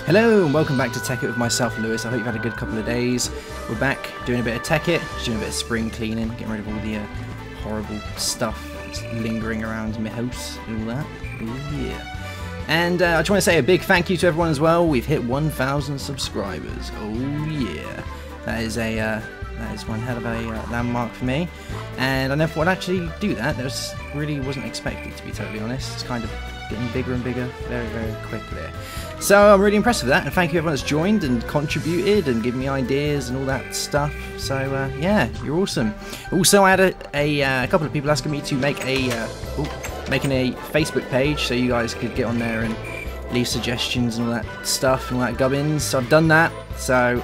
Hello and welcome back to Tekkit with myself, Lewis. I hope you've had a good couple of days. We're back doing a bit of Tekkit, just doing a bit of spring cleaning, getting rid of all the horrible stuff that's lingering around my house and all that. Ooh, yeah. And I just want to say a big thank you to everyone as well. We've hit 1,000 subscribers. Oh yeah, that is one hell of a landmark for me. And I never thought I'd actually do that. That really wasn't expected, to be totally honest. It's kind of getting bigger and bigger very, very quickly. So I'm really impressed with that, and thank you everyone that's joined and contributed and given me ideas and all that stuff. So yeah, you're awesome. Also, I had a couple of people asking me to make making a Facebook page so you guys could get on there and leave suggestions and all that stuff and all that gubbins. So I've done that. So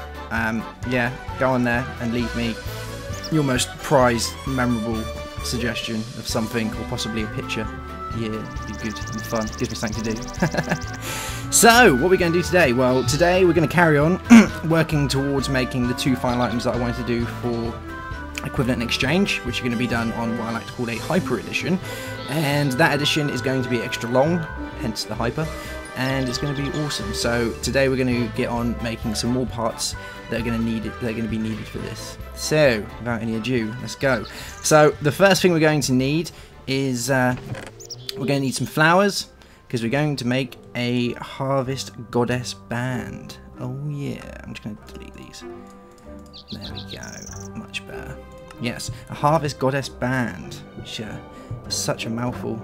yeah, go on there and leave me your most prized, memorable suggestion of something, or possibly a picture. Yeah, it'd be good and fun. Gives me something to do. So, what are we going to do today? Well, today we're going to carry on working towards making the 2 final items that I wanted to do for equivalent exchange, which are going to be done on what I like to call a hyper edition. And that edition is going to be extra long, hence the hyper, and it's going to be awesome. So today we're going to get on making some more parts that are going to be needed for this. So, without any ado, let's go. So the first thing we're going to need is we're going to need some flowers, because we're going to make a Harvest Goddess band. Oh yeah, I'm just going to delete these. There we go, much better. Yes, a Harvest Goddess band, which is such a mouthful.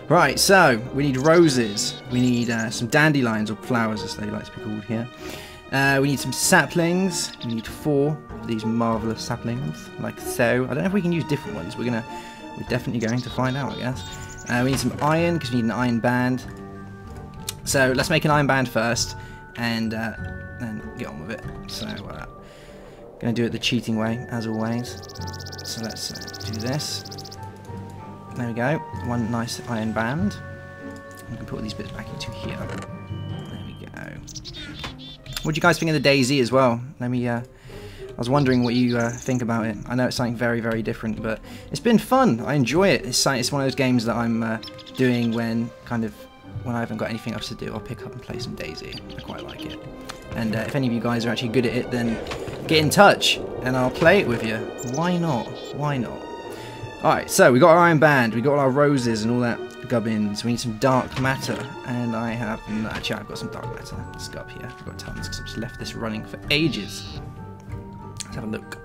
Right, so we need roses, we need some dandelions, or flowers as they like to be called here. We need some saplings, we need 4 of these marvellous saplings, like so. I don't know if we can use different ones, we're definitely going to find out, I guess. We need some iron, because we need an iron band. So let's make an iron band first, and then get on with it. So going to do it the cheating way, as always. So let's do this. There we go, one nice iron band. We can put all these bits back into here. There we go. What do you guys think of the DayZ as well? Let me. I was wondering what you think about it. I know it's something very, very different, but it's been fun. I enjoy it. It's one of those games that I'm doing when I haven't got anything else to do. I'll pick up and play some DayZ. I quite like it. And if any of you guys are actually good at it, then get in touch and I'll play it with you. Why not? Why not? Alright, so we got our iron band, we got all our roses and all that gubbins. We need some dark matter, and actually I've got some dark matter. Let's go up here. I've got tons because I've just left this running for ages. Let's have a look.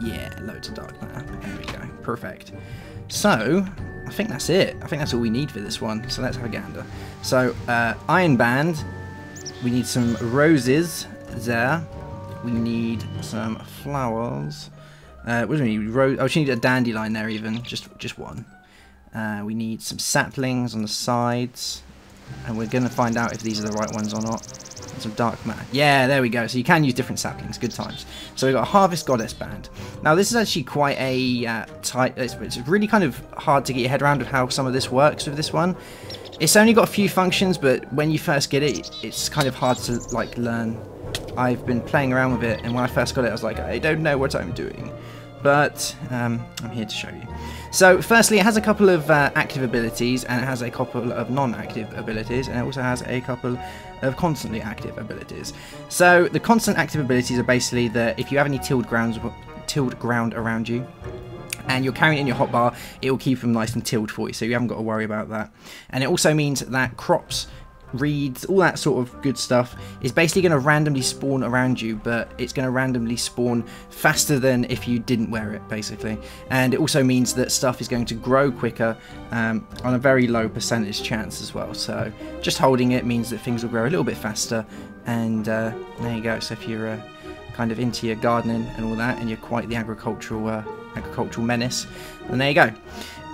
Yeah, loads of dark matter. There we go. Perfect. So, I think that's it. I think that's all we need for this one. So let's have a gander. So, iron band. We need some roses there. We need some flowers. What do we need? Oh, we need a dandelion there even. Just one. We need some saplings on the sides. And we're going to find out if these are the right ones or not. And some dark matter. Yeah, there we go. So you can use different saplings. Good times. So we've got a Harvest Goddess band. Now this is actually quite a tight... It's really kind of hard to get your head around of how some of this works with this one. It's only got a few functions, but when you first get it, it's kind of hard to learn. I've been playing around with it, and when I first got it, I was like, I don't know what I'm doing. But I'm here to show you. So firstly, it has a couple of active abilities, and it has a couple of non-active abilities, and it also has a couple of constantly active abilities. So the constant active abilities are basically that if you have any tilled ground around you, and you're carrying it in your hotbar, it will keep them nice and tilled for you, so you haven't got to worry about that. And it also means that crops, reeds, all that sort of good stuff is basically going to randomly spawn around you, but it's going to randomly spawn faster than if you didn't wear it, basically. And it also means that stuff is going to grow quicker on a very low percentage chance as well. So just holding it means that things will grow a little bit faster, and there you go. So if you're kind of into your gardening and all that, and you're quite the agricultural menace, then there you go.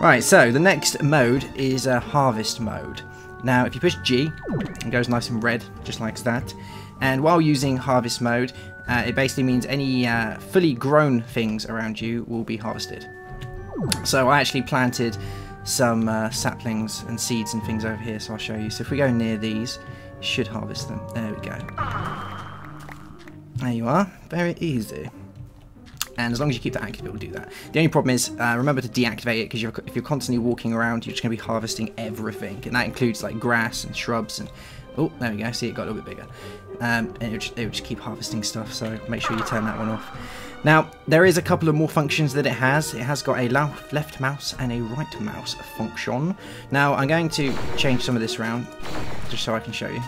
Right, so the next mode is harvest mode. Now, if you push G, it goes nice and red, just like that. And while using harvest mode, it basically means any fully grown things around you will be harvested. So I actually planted some saplings and seeds and things over here, so I'll show you. So if we go near these, you should harvest them. There we go. There you are. Very easy. And as long as you keep that active, it will do that. The only problem is, remember to deactivate it, because if you're constantly walking around, you're just going to be harvesting everything. And that includes like grass and shrubs and Oh, there we go. See, it got a little bit bigger. And it would just keep harvesting stuff, so make sure you turn that one off. Now, there is a couple of more functions that it has. It has got a left mouse and a right mouse function. Now, I'm going to change some of this around, just so I can show you.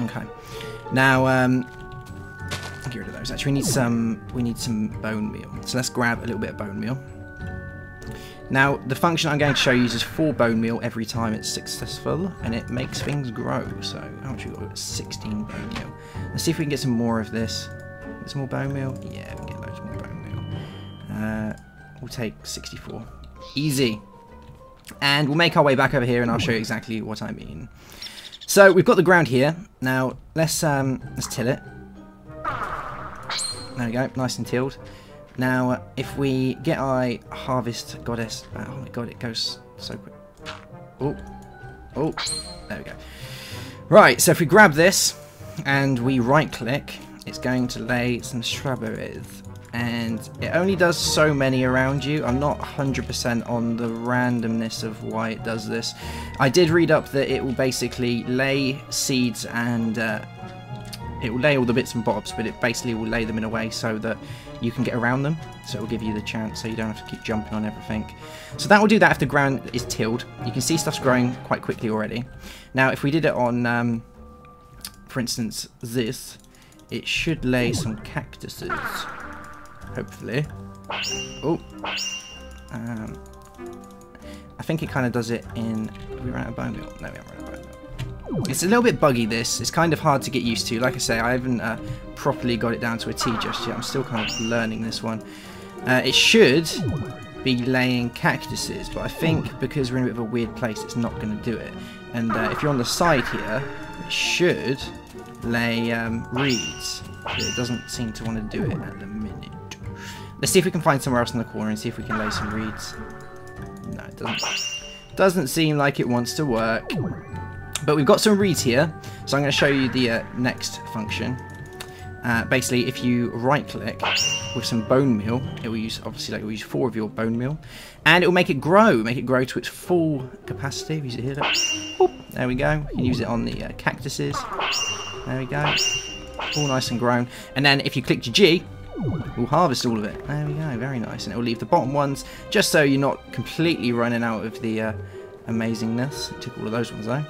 Okay. Now, get rid of those. Actually, we need some bone meal. So let's grab a little bit of bone meal. Now, the function I'm going to show you uses 4 bone meal every time it's successful, and it makes things grow. So, how much we got? 16 bone meal. Let's see if we can get some more of this. Get some more bone meal? Yeah, we can get loads more bone meal. We'll take 64. Easy. And we'll make our way back over here, and I'll show you exactly what I mean. So, we've got the ground here. Now, let's till it. There we go, nice and tilled. Now, if we get our harvest goddess, oh my god, it goes so quick. Oh, there we go. Right, so if we grab this and we right click, it's going to lay some strawberries. And it only does so many around you. I'm not 100% on the randomness of why it does this. I did read up that it will basically lay seeds and it will lay all the bits and bobs, but it basically will lay them in a way so that you can get around them. So it will give you the chance so you don't have to keep jumping on everything. So that will do that if the ground is tilled. You can see stuff's growing quite quickly already. Now if we did it on, for instance, this, it should lay some cactuses. Hopefully. Oh. I think it kind of does it in... Have we run out of bone meal? No, we haven't run out of bone meal. It's a little bit buggy, this. It's kind of hard to get used to. Like I say, I haven't properly got it down to a T just yet. I'm still kind of learning this one. It should be laying cactuses, but I think because we're in a bit of a weird place, it's not going to do it. And if you're on the side here, it should lay reeds, but it doesn't seem to want to do it at the minute. Let's see if we can find somewhere else in the corner and see if we can lay some reeds. No, it doesn't seem like it wants to work. But we've got some reeds here, so I'm going to show you the next function. Basically, if you right-click with some bone meal, it will use, obviously, like, it will use 4 of your bone meal, and it will make it grow to its full capacity. Use it here. Boop, there we go. You can use it on the cactuses. There we go. All nice and grown. And then if you click G, we'll harvest all of it. There we go. Very nice. And it will leave the bottom ones just so you're not completely running out of the amazingness. It took all of those ones though.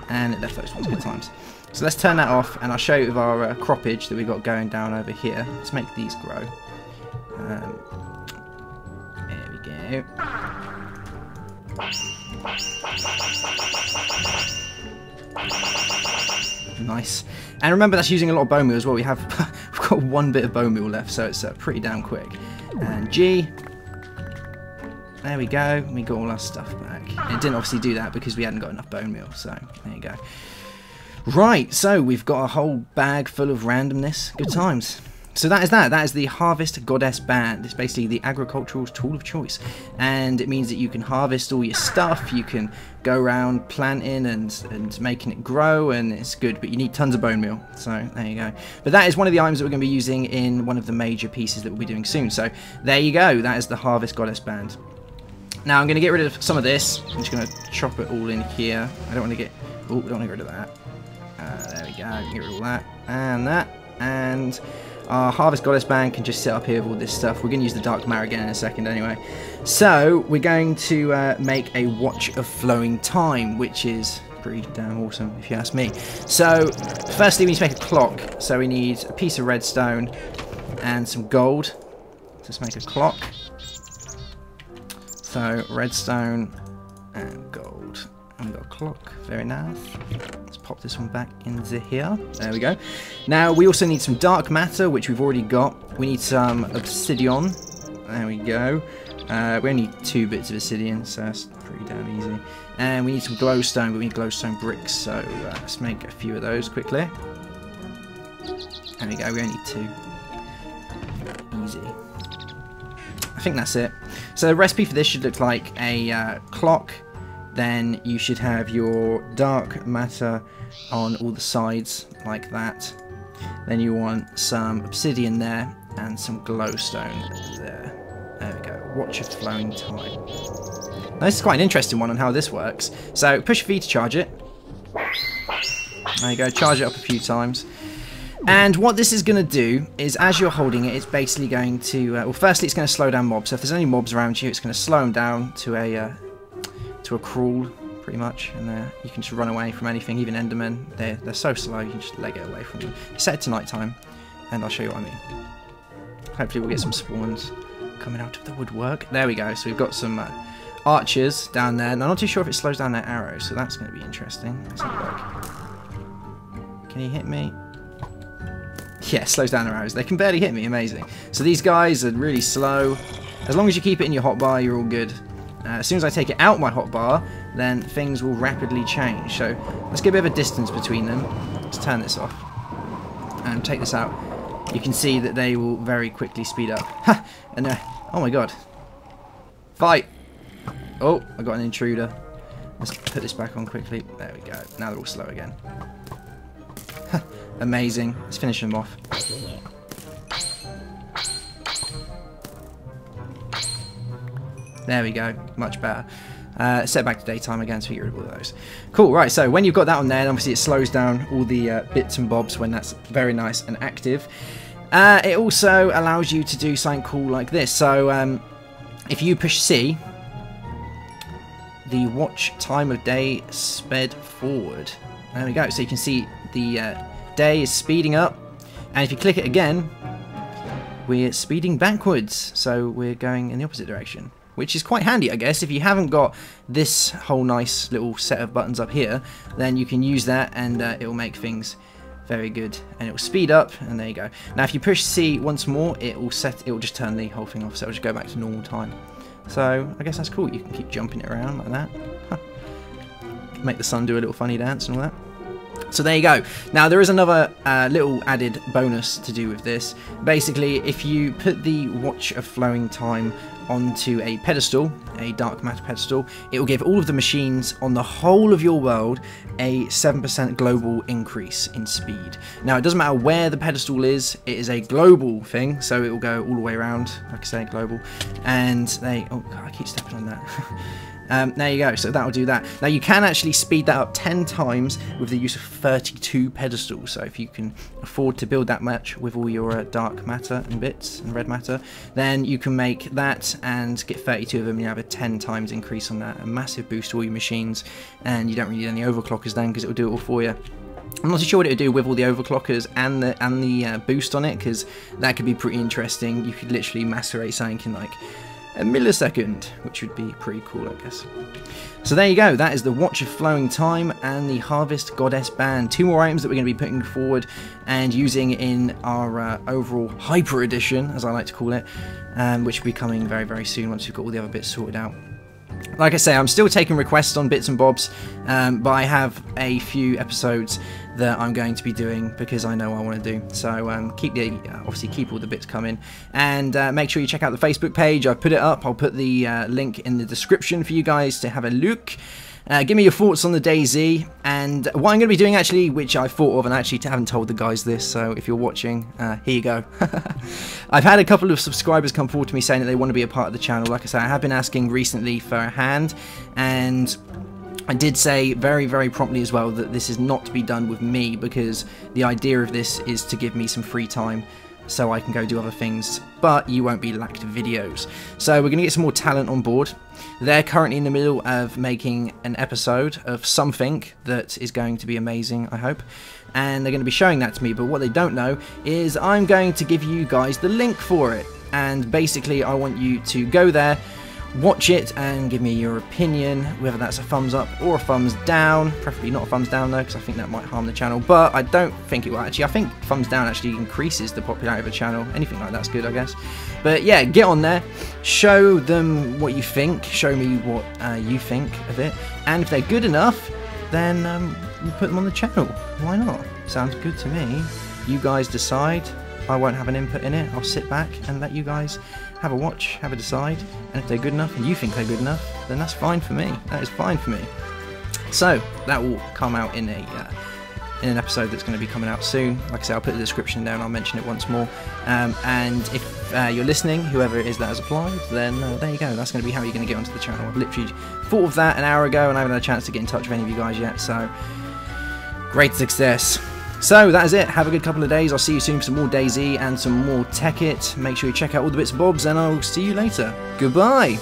And it left those ones. Good times. So let's turn that off, and I'll show you with our croppage that we've got going down over here. Let's make these grow. There we go. Nice. And remember, that's using a lot of bone meal as well. We've got 1 bit of bone meal left, so it's pretty damn quick. And G. There we go. We got all our stuff back. And it didn't obviously do that because we hadn't got enough bone meal, so there you go. Right, so we've got a whole bag full of randomness. Good times. So that is that. That is the Harvest Goddess Band. It's basically the agricultural tool of choice. And it means that you can harvest all your stuff. You can go around planting and making it grow, and it's good. But you need tons of bone meal. So there you go. But that is one of the items that we're going to be using in one of the major pieces that we'll be doing soon. So there you go. That is the Harvest Goddess Band. Now I'm going to get rid of some of this. I'm just going to chop it all in here. I don't want to get... Oh, I don't want to get rid of that. There we go. Get rid of all that. And our Harvest Goddess Band can just sit up here with all this stuff. We're going to use the Dark Matter again in a second anyway. So we're going to make a Watch of Flowing Time, which is pretty damn awesome if you ask me. So firstly we need to make a clock. So we need a piece of redstone and some gold. Let's make a clock. So redstone and gold. And we've got a clock. Very nice. Let's pop this one back into here. There we go. Now we also need some dark matter, which we've already got. We need some obsidian. There we go. We only need 2 bits of obsidian, so that's pretty damn easy. And we need some glowstone, but we need glowstone bricks, so let's make a few of those quickly. There we go. We only need 2. Easy. I think that's it. So the recipe for this should look like a clock. Then you should have your dark matter on all the sides like that. Then you want some obsidian there and some glowstone there. There we go. Watch of Flowing Time. Now this is quite an interesting one on how this works. So push V to charge it. There you go, charge it up a few times. And what this is going to do is, as you're holding it, it's basically going to, well, firstly it's going to slow down mobs. So if there's any mobs around you, it's going to slow them down to a crawl, pretty much. And you can just run away from anything, even Endermen. They're so slow, you can just leg it away from them. Set it to night time, and I'll show you what I mean. Hopefully we'll get some spawns coming out of the woodwork. There we go, so we've got some archers down there. And I'm not too sure if it slows down their arrows, so that's going to be interesting. Let's have a look. Can he hit me? Yeah, slows down their arrows. They can barely hit me, amazing. So these guys are really slow. As long as you keep it in your hotbar, you're all good. As soon as I take it out my hotbar, then things will rapidly change. So let's get a bit of a distance between them. Let's turn this off and take this out. You can see that they will very quickly speed up. Ha! And oh my god. Fight! Oh, I got an intruder. Let's put this back on quickly. There we go. Now they're all slow again. Ha! Amazing. Let's finish them off. There we go. Much better. Set back to daytime again so we get rid of all those. Cool, right, so when you've got that on there, obviously it slows down all the bits and bobs when that's very nice and active. It also allows you to do something cool like this. So if you push C, the watch time of day sped forward. There we go, so you can see the day is speeding up, and if you click it again, we're speeding backwards, so we're going in the opposite direction. Which is quite handy, I guess. If you haven't got this whole nice little set of buttons up here, then you can use that and it will make things very good. And it will speed up, and there you go. Now if you push C once more, it will just turn the whole thing off, so it'll just go back to normal time. So I guess that's cool. You can keep jumping it around like that. Huh. Make the sun do a little funny dance and all that. So there you go. Now there is another little added bonus to do with this. Basically, if you put the Watch of Flowing Time onto a pedestal, a dark matter pedestal, it will give all of the machines on the whole of your world a 7% global increase in speed. Now it doesn't matter where the pedestal is, it is a global thing, so it will go all the way around, like I say, global. And oh God, I keep stepping on that. There you go, so that will do that. Now you can actually speed that up 10 times with the use of 32 pedestals, so if you can afford to build that much with all your dark matter and bits and red matter, then you can make that and get 32 of them, and you have a 10 times increase on that, a massive boost to all your machines, and you don't really need any overclockers then because it will do it all for you. I'm not too sure what it would do with all the overclockers and the boost on it, because that could be pretty interesting. You could literally macerate something in like a millisecond, which would be pretty cool, I guess. So there you go, that is the Watch of Flowing Time and the Harvest Goddess Band. Two more items that we're going to be putting forward and using in our overall Hyper Edition, as I like to call it, which will be coming very, very soon once we've got all the other bits sorted out. Like I say, I'm still taking requests on bits and bobs, but I have a few episodes that I'm going to be doing because I know I want to do. So obviously keep all the bits coming, and make sure you check out the Facebook page. I've put it up. I'll put the link in the description for you guys to have a look. Give me your thoughts on the DayZ, and what I'm going to be doing actually, which I thought of and actually haven't told the guys this, so if you're watching, here you go. I've had a couple of subscribers come forward to me saying that they want to be a part of the channel. Like I say, I have been asking recently for a hand, and I did say very, very promptly as well that this is not to be done with me, because the idea of this is to give me some free time so I can go do other things, but you won't be lacked videos. So we're going to get some more talent on board. They're currently in the middle of making an episode of something that is going to be amazing, I hope, and they're going to be showing that to me, but what they don't know is I'm going to give you guys the link for it, and basically I want you to go there, watch it, and give me your opinion, whether that's a thumbs up or a thumbs down. Preferably not a thumbs down though, because I think that might harm the channel, but I don't think it will actually. I think thumbs down actually increases the popularity of a channel. Anything like that's good, I guess. But yeah, get on there, show them what you think, show me what you think of it, and if they're good enough, then we'll put them on the channel. Why not? Sounds good to me. You guys decide. I won't have an input in it. I'll sit back and let you guys have a watch, have a decide, and if they're good enough and you think they're good enough, then that's fine for me. That is fine for me. So that will come out in an episode that's going to be coming out soon. Like I said, I'll put the description down, I'll mention it once more. And if you're listening, whoever it is that has applied, then there you go. That's going to be how you're going to get onto the channel. I've literally thought of that an hour ago and I haven't had a chance to get in touch with any of you guys yet, so Great success. So that is it. Have a good couple of days. I'll see you soon for some more DayZ and some more Tekkit. Make sure you check out all the bits and bobs, and I'll see you later. Goodbye.